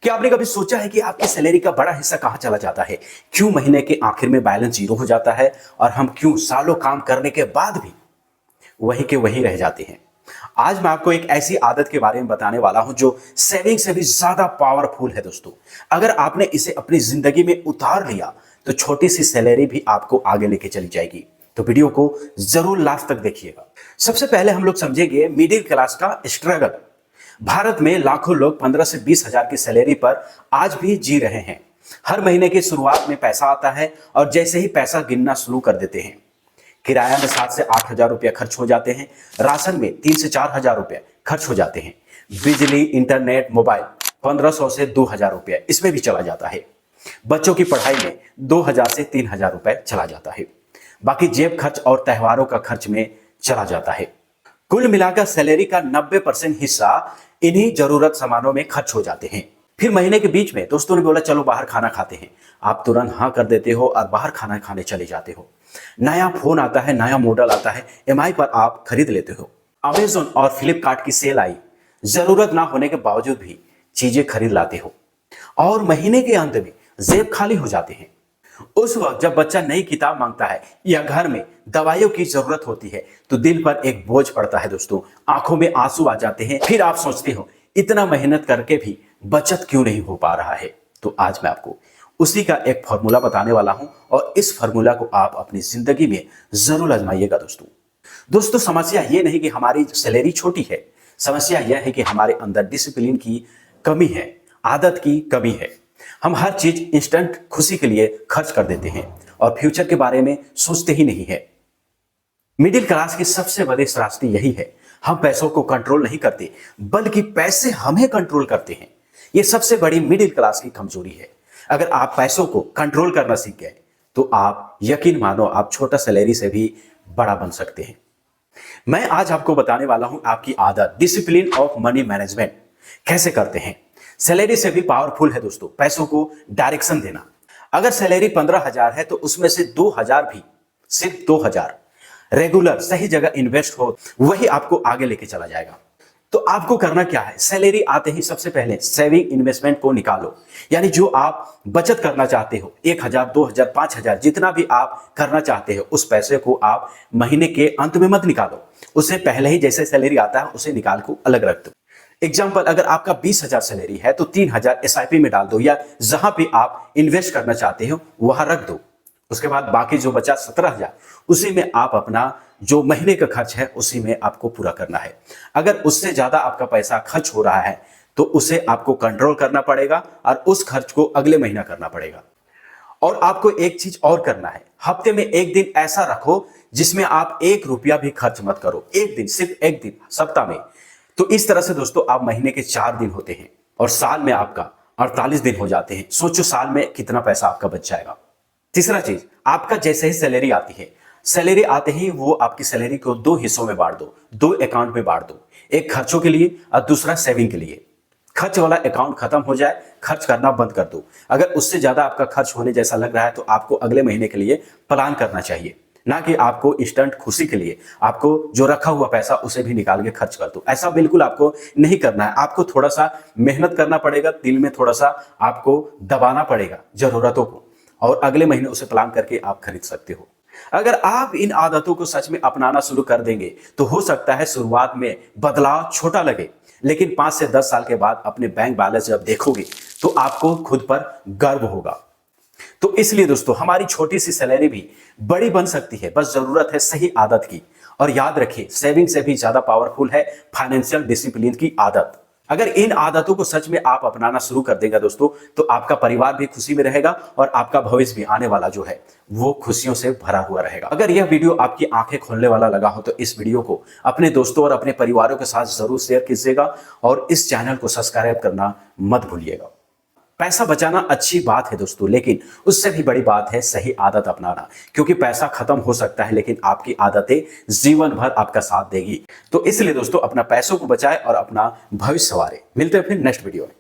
क्या आपने कभी सोचा है कि आपकी सैलरी का बड़ा हिस्सा कहां चला जाता है? क्यों महीने के आखिर में बैलेंस जीरो हो जाता है और हम क्यों सालों काम करने के बाद भी वहीं के वहीं रह जाते हैं? आज मैं आपको एक ऐसी आदत के बारे में बताने वाला हूं जो सेविंग से भी ज्यादा पावरफुल है दोस्तों। अगर आपने इसे अपनी जिंदगी में उतार लिया तो छोटी सी सैलरी भी आपको आगे लेके चली जाएगी। तो वीडियो को जरूर लास्ट तक देखिएगा। सबसे पहले हम लोग समझेंगे मिडिल क्लास का स्ट्रगल। भारत में लाखों लोग 15 से 20 हजार की सैलरी पर आज भी जी रहे हैं। हर महीने की शुरुआत में पैसा आता है और जैसे ही पैसा गिनना शुरू कर देते हैं, किराया में 7 से 8 हजार रुपया खर्च हो जाते हैं, राशन में 3 से 4 हजार रुपया खर्च हो जाते हैं, बिजली, इंटरनेट, मोबाइल 1500 से 2000 रुपया इसमें भी चला जाता है। बच्चों की पढ़ाई में 2000 से 3000 रुपए चला जाता है। बाकी जेब खर्च और त्योहारों का खर्च में चला जाता है। कुल मिलाकर सैलरी का 90% हिस्सा इन्हीं जरूरत सामानों में खर्च हो जाते हैं। फिर महीने के बीच में दोस्तों ने बोला चलो बाहर खाना खाते हैं, आप तुरंत हाँ कर देते हो और बाहर खाना खाने चले जाते हो। नया फोन आता है, नया मॉडल आता है, EMI पर आप खरीद लेते हो। अमेजोन और फ्लिपकार्ट की सेल आई, जरूरत ना होने के बावजूद भी चीजें खरीद लाते हो और महीने के अंत में जेब खाली हो जाते हैं। उस वक्त जब बच्चा नई किताब मांगता है या घर में दवाइयों की जरूरत होती है तो दिल पर एक बोझ पड़ता है दोस्तों, आंखों में आंसू आ जाते हैं। फिर आप सोचते हो इतना मेहनत करके भी बचत क्यों नहीं हो पा रहा है। तो आज मैं आपको उसी का एक फॉर्मूला बताने वाला हूं और इस फॉर्मूला को आप अपनी जिंदगी में जरूर आजमाइएगा दोस्तों। समस्या यह नहीं कि हमारी सैलरी छोटी है, समस्या यह है कि हमारे अंदर डिसिप्लिन की कमी है, आदत की कमी है। हम हर चीज इंस्टेंट खुशी के लिए खर्च कर देते हैं और फ्यूचर के बारे में सोचते ही नहीं है। मिडिल क्लास की सबसे बड़ी त्रासदी यही है, हम पैसों को कंट्रोल नहीं करते बल्कि पैसे हमें कंट्रोल करते हैं। यह सबसे बड़ी मिडिल क्लास की कमजोरी है। अगर आप पैसों को कंट्रोल करना सीख गए तो आप यकीन मानो आप छोटा सैलरी से भी बड़ा बन सकते हैं। मैं आज आपको बताने वाला हूं आपकी आदत, डिसिप्लिन ऑफ मनी मैनेजमेंट कैसे करते हैं। सैलरी से भी पावरफुल है दोस्तों पैसों को डायरेक्शन देना। अगर सैलरी 15,000 है तो उसमें से 2,000 भी, सिर्फ 2,000 रेगुलर सही जगह इन्वेस्ट हो, वही आपको आगे लेके चला जाएगा। तो आपको करना क्या है, सैलरी आते ही सबसे पहले सेविंग इन्वेस्टमेंट को निकालो। यानी जो आप बचत करना चाहते हो, 1,000, 2,000, 5,000 जितना भी आप करना चाहते हो, उस पैसे को आप महीने के अंत में मत निकालो, उसे पहले ही जैसे सैलरी आता है उसे निकाल को अलग रख दो। एग्जाम्पल, अगर आपका 20,000 सैलरी है तो 3,000 SIP में डाल दो या जहां भी आप इन्वेस्ट करना चाहते हो वहां रख दो। उसके बाद बाकी जो बचा 17,000 उसी में आप अपना जो महीने का खर्च है उसी में आपको पूरा करना है। अगर उससे ज्यादा आपका पैसा खर्च हो रहा है तो उसे आपको कंट्रोल करना पड़ेगा और उस खर्च को अगले महीना करना पड़ेगा। और आपको एक चीज और करना है, हफ्ते में एक दिन ऐसा रखो जिसमें आप 1 रुपया भी खर्च मत करो। एक दिन, सिर्फ एक दिन सप्ताह में। तो इस तरह से दोस्तों आप महीने के 4 दिन होते हैं और साल में आपका 48 दिन हो जाते हैं। सोचो साल में कितना पैसा आपका बच जाएगा। तीसरा चीज, आपका जैसे ही सैलरी आती है, सैलरी आते ही वो आपकी सैलरी को 2 हिस्सों में बांट दो, 2 अकाउंट में बांट दो। एक खर्चों के लिए और दूसरा सेविंग के लिए। खर्च वाला अकाउंट खत्म हो जाए, खर्च करना बंद कर दो। अगर उससे ज्यादा आपका खर्च होने जैसा लग रहा है तो आपको अगले महीने के लिए प्लान करना चाहिए, ना कि आपको इंस्टेंट खुशी के लिए आपको जो रखा हुआ पैसा उसे भी निकाल के खर्च कर दो। ऐसा बिल्कुल आपको नहीं करना है। आपको थोड़ा सा मेहनत करना पड़ेगा, दिल में थोड़ा सा आपको दबाना पड़ेगा जरूरतों को, और अगले महीने उसे प्लान करके आप खरीद सकते हो। अगर आप इन आदतों को सच में अपनाना शुरू कर देंगे तो हो सकता है शुरुआत में बदलाव छोटा लगे, लेकिन 5 से 10 साल के बाद अपने बैंक बैलेंस जब देखोगे तो आपको खुद पर गर्व होगा। तो इसलिए दोस्तों हमारी छोटी सी सैलरी भी बड़ी बन सकती है, बस जरूरत है सही आदत की। और याद रखिए, सेविंग से भी ज्यादा पावरफुल है फाइनेंशियल डिसिप्लिन की आदत। अगर इन आदतों को सच में आप अपनाना शुरू कर देगा दोस्तों तो आपका परिवार भी खुशी में रहेगा और आपका भविष्य भी आने वाला जो है वो खुशियों से भरा हुआ रहेगा। अगर यह वीडियो आपकी आंखें खोलने वाला लगा हो तो इस वीडियो को अपने दोस्तों और अपने परिवारों के साथ जरूर शेयर कीजिएगा और इस चैनल को सब्सक्राइब करना मत भूलिएगा। पैसा बचाना अच्छी बात है दोस्तों, लेकिन उससे भी बड़ी बात है सही आदत अपनाना, क्योंकि पैसा खत्म हो सकता है लेकिन आपकी आदतें जीवन भर आपका साथ देगी। तो इसलिए दोस्तों अपना पैसों को बचाएं और अपना भविष्य संवारें। मिलते हैं फिर नेक्स्ट वीडियो में।